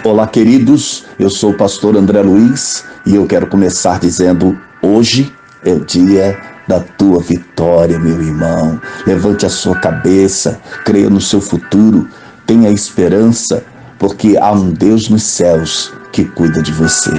Olá, queridos, eu sou o pastor André Luiz e eu quero começar dizendo: hoje é o dia da tua vitória, meu irmão. Levante a sua cabeça, creia no seu futuro, tenha esperança, porque há um Deus nos céus que cuida de você.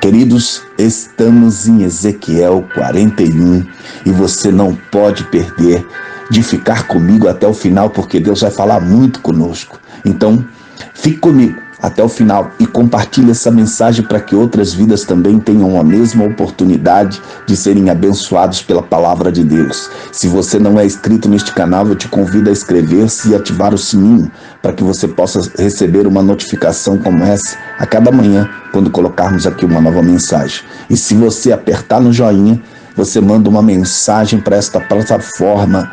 Queridos, estamos em Ezequiel 41 e você não pode perder de ficar comigo até o final, porque Deus vai falar muito conosco. Então, fique comigo até o final e compartilhe essa mensagem para que outras vidas também tenham a mesma oportunidade de serem abençoados pela palavra de Deus. Se você não é inscrito neste canal, eu te convido a inscrever-se e ativar o sininho para que você possa receber uma notificação como essa a cada manhã quando colocarmos aqui uma nova mensagem. E se você apertar no joinha, você manda uma mensagem para esta plataforma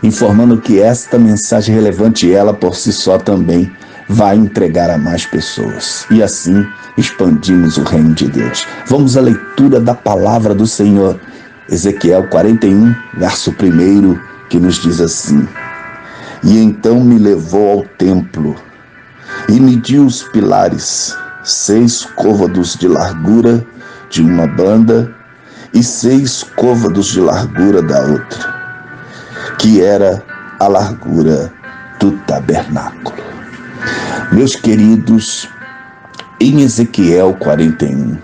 informando que esta mensagem é relevante e ela por si só também vai entregar a mais pessoas. E assim expandimos o reino de Deus. Vamos à leitura da palavra do Senhor. Ezequiel 41, verso 1, que nos diz assim: E então me levou ao templo e mediu os pilares, 6 côvados de largura de uma banda e 6 côvados de largura da outra, que era a largura do tabernáculo. Meus queridos, em Ezequiel 41,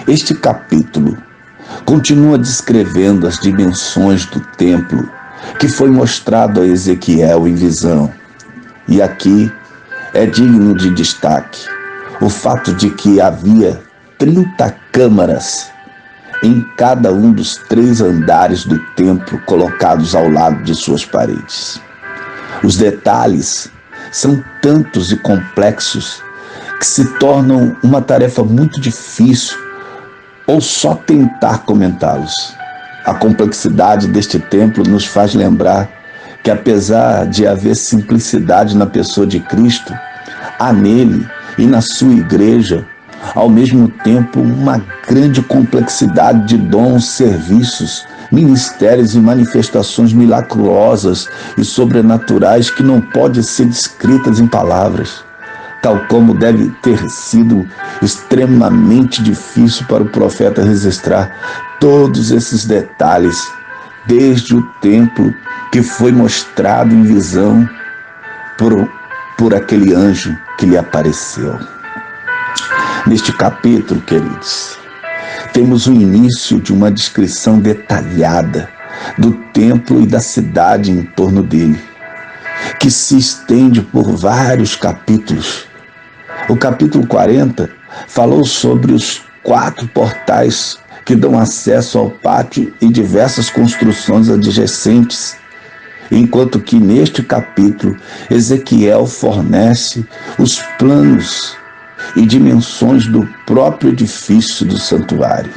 este capítulo continua descrevendo as dimensões do templo que foi mostrado a Ezequiel em visão. E aqui é digno de destaque o fato de que havia 30 câmaras em cada um dos 3 andares do templo colocados ao lado de suas paredes. Os detalhes são tantos e complexos que se tornam uma tarefa muito difícil ou só tentar comentá-los. A complexidade deste templo nos faz lembrar que, apesar de haver simplicidade na pessoa de Cristo, há nele e na sua igreja, ao mesmo tempo, uma grande complexidade de dons, serviços, ministérios e manifestações milagrosas e sobrenaturais que não podem ser descritas em palavras, tal como deve ter sido extremamente difícil para o profeta registrar todos esses detalhes, desde o templo que foi mostrado em visão por aquele anjo que lhe apareceu. Neste capítulo, queridos, temos o início de uma descrição detalhada do templo e da cidade em torno dele, que se estende por vários capítulos. O capítulo 40 falou sobre os 4 portais que dão acesso ao pátio e diversas construções adjacentes, enquanto que neste capítulo Ezequiel fornece os planos e dimensões do próprio edifício do santuário.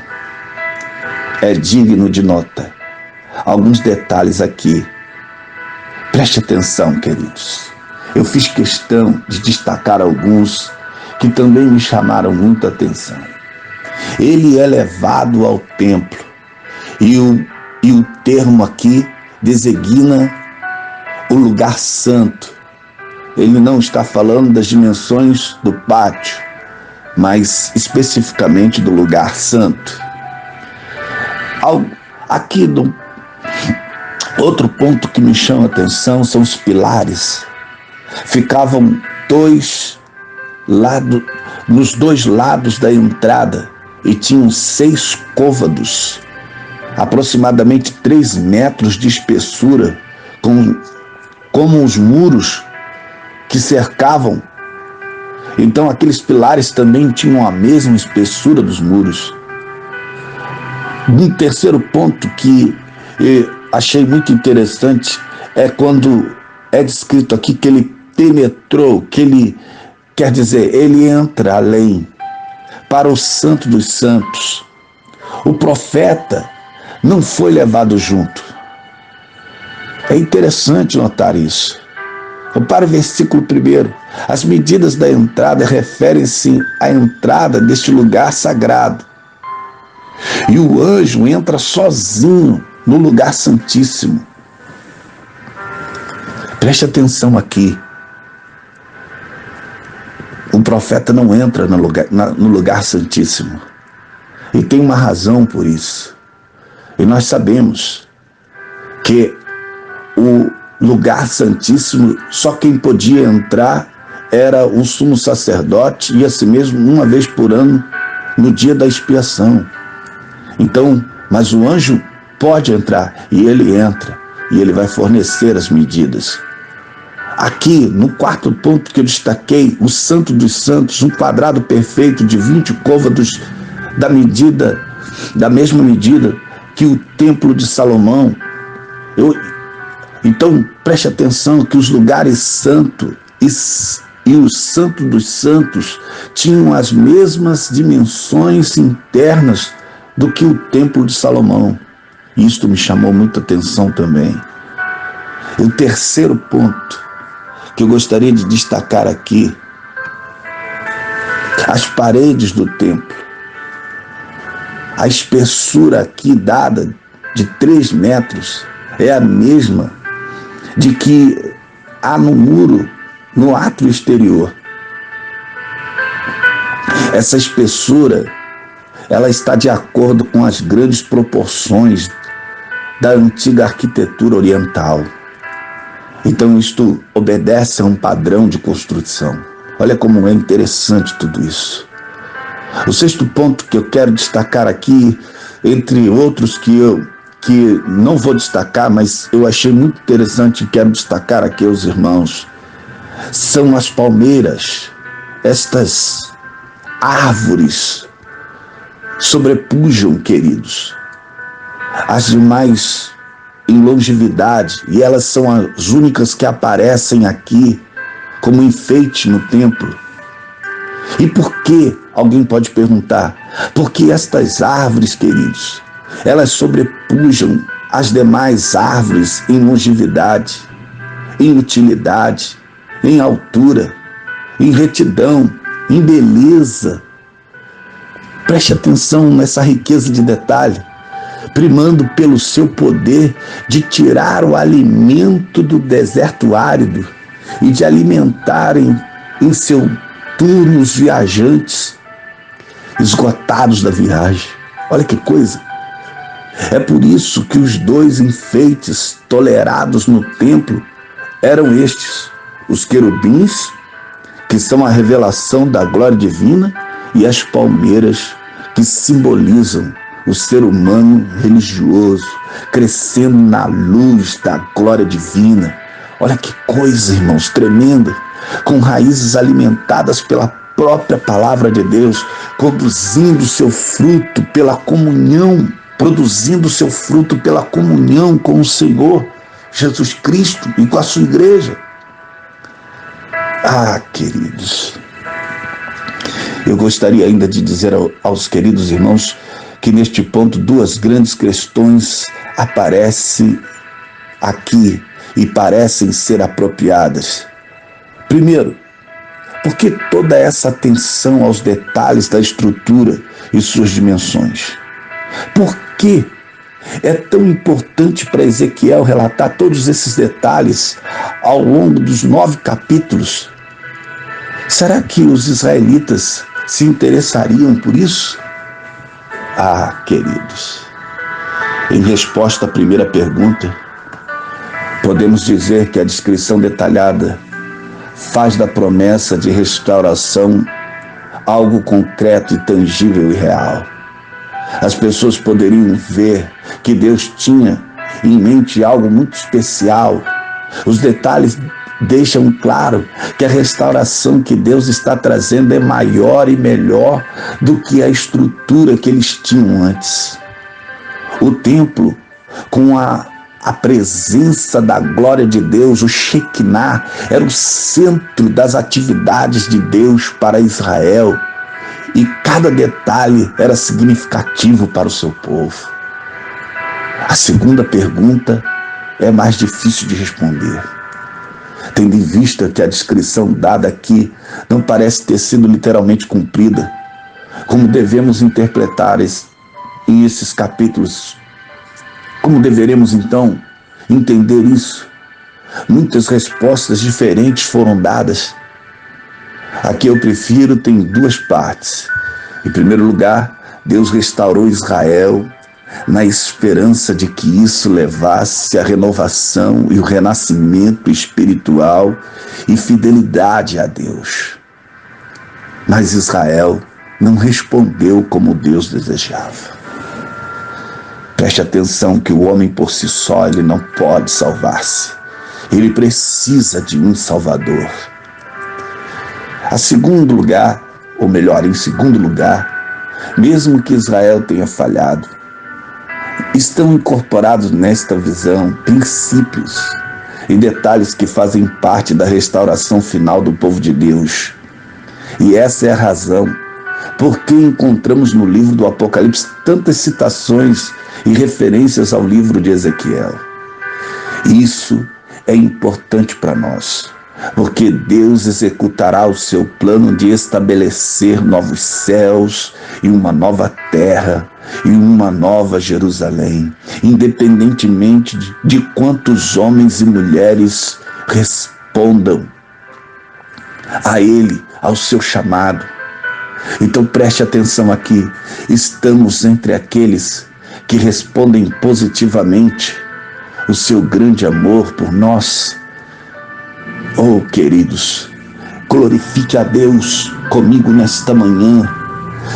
É digno de nota alguns detalhes aqui. Preste atenção, queridos. Eu fiz questão de destacar alguns que também me chamaram muita atenção. Ele é levado ao templo e o termo aqui designa o lugar santo. Ele não está falando das dimensões do pátio, mas especificamente do lugar santo. Aqui, outro ponto que me chama a atenção são os pilares. Ficavam nos 2 lados da entrada e tinham 6 côvados, aproximadamente 3 metros de espessura, como os muros que cercavam. Então aqueles pilares também tinham a mesma espessura dos muros. Um terceiro ponto que achei muito interessante é quando é descrito aqui que ele penetrou, que ele, quer dizer, ele entra além, para o Santo dos Santos. O profeta não foi levado junto. É interessante notar isso. Para o versículo 1, as medidas da entrada referem-se à entrada deste lugar sagrado. E o anjo entra sozinho no lugar santíssimo. Preste atenção aqui. O profeta não entra no lugar santíssimo. E tem uma razão por isso. E nós sabemos que o lugar santíssimo, só quem podia entrar era o sumo sacerdote, e assim mesmo uma vez por ano, no dia da expiação. Então, mas o anjo pode entrar, e ele entra, e ele vai fornecer as medidas. Aqui, no quarto ponto que eu destaquei, o Santo dos Santos, um quadrado perfeito de 20 côvados da mesma medida que o Templo de Salomão. Então, preste atenção que os lugares santos e o Santo dos Santos tinham as mesmas dimensões internas do que o Templo de Salomão. Isto me chamou muita atenção também. E o terceiro ponto que eu gostaria de destacar aqui, as paredes do templo. A espessura aqui dada de 3 metros é a mesma de que há no muro, no átrio exterior. Essa espessura, ela está de acordo com as grandes proporções da antiga arquitetura oriental. Então isto obedece a um padrão de construção. Olha como é interessante tudo isso. O sexto ponto que eu quero destacar aqui, entre outros que não vou destacar, mas eu achei muito interessante e quero destacar aqui aos irmãos, são as palmeiras. Estas árvores sobrepujam, queridos, as demais em longevidade, e elas são as únicas que aparecem aqui como enfeite no templo. E por que? Alguém pode perguntar. Porque estas árvores, queridos, elas sobrepujam as demais árvores em longevidade, em utilidade, em altura, em retidão, em beleza. Preste atenção nessa riqueza de detalhe, primando pelo seu poder de tirar o alimento do deserto árido e de alimentarem em seu turno os viajantes esgotados da viagem. Olha que coisa! É por isso que os 2 enfeites tolerados no templo eram estes: os querubins, que são a revelação da glória divina, e as palmeiras, que simbolizam o ser humano religioso, crescendo na luz da glória divina. Olha que coisa, irmãos, tremenda, com raízes alimentadas pela própria palavra de Deus, produzindo seu fruto pela comunhão com o Senhor Jesus Cristo e com a sua igreja. Ah, queridos, eu gostaria ainda de dizer aos queridos irmãos que neste ponto 2 grandes questões aparecem aqui e parecem ser apropriadas. Primeiro, por que toda essa atenção aos detalhes da estrutura e suas dimensões? Por que é tão importante para Ezequiel relatar todos esses detalhes ao longo dos 9 capítulos? Será que os israelitas se interessariam por isso? Ah, queridos, em resposta à primeira pergunta, podemos dizer que a descrição detalhada faz da promessa de restauração algo concreto e tangível e real. As pessoas poderiam ver que Deus tinha em mente algo muito especial. Os detalhes deixam claro que a restauração que Deus está trazendo é maior e melhor do que a estrutura que eles tinham antes. O templo, com a presença da glória de Deus, o Shekinah, era o centro das atividades de Deus para Israel, e cada detalhe era significativo para o seu povo. A segunda pergunta é mais difícil de responder, tendo em vista que a descrição dada aqui não parece ter sido literalmente cumprida. Como devemos interpretar esses capítulos? Como deveremos, então, entender isso? Muitas respostas diferentes foram dadas. Aqui eu prefiro, tem duas partes. Em primeiro lugar, Deus restaurou Israel na esperança de que isso levasse à renovação e o renascimento espiritual e fidelidade a Deus. Mas Israel não respondeu como Deus desejava. Preste atenção que o homem por si só ele não pode salvar-se. Ele precisa de um Salvador. Em segundo lugar, mesmo que Israel tenha falhado, estão incorporados nesta visão princípios e detalhes que fazem parte da restauração final do povo de Deus. E essa é a razão por que encontramos no livro do Apocalipse tantas citações e referências ao livro de Ezequiel. Isso é importante para nós, porque Deus executará o seu plano de estabelecer novos céus e uma nova terra e uma nova Jerusalém, independentemente de quantos homens e mulheres respondam a Ele, ao seu chamado. Então preste atenção aqui, estamos entre aqueles que respondem positivamente o seu grande amor por nós. Oh, queridos, glorifique a Deus comigo nesta manhã.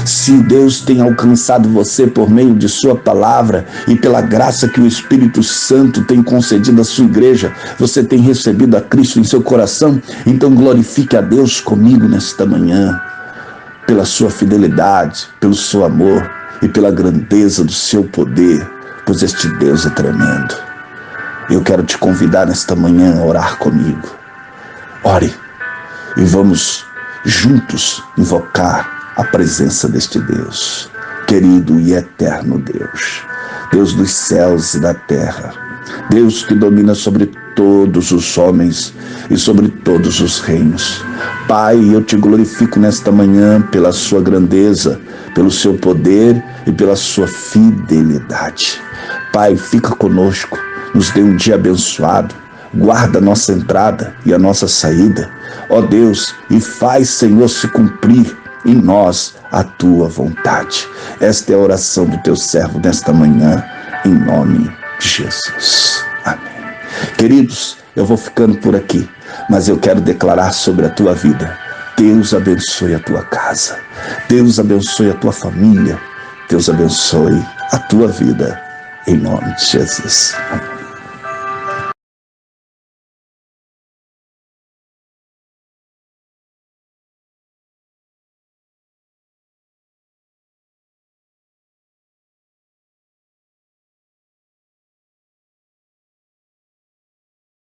Se Deus tem alcançado você por meio de sua palavra e pela graça que o Espírito Santo tem concedido à sua igreja, você tem recebido a Cristo em seu coração, então glorifique a Deus comigo nesta manhã, pela sua fidelidade, pelo seu amor e pela grandeza do seu poder, pois este Deus é tremendo. Eu quero te convidar nesta manhã a orar comigo. Ore e vamos juntos invocar a presença deste Deus, querido e eterno Deus, Deus dos céus e da terra, Deus que domina sobre todos os homens e sobre todos os reinos. Pai, eu te glorifico nesta manhã pela sua grandeza, pelo seu poder e pela sua fidelidade. Pai, fica conosco, nos dê um dia abençoado, guarda a nossa entrada e a nossa saída, ó Deus, e faz, Senhor, se cumprir em nós a tua vontade. Esta é a oração do teu servo nesta manhã, em nome de Jesus. Amém. Queridos, eu vou ficando por aqui, mas eu quero declarar sobre a tua vida. Deus abençoe a tua casa. Deus abençoe a tua família. Deus abençoe a tua vida, em nome de Jesus. Amém.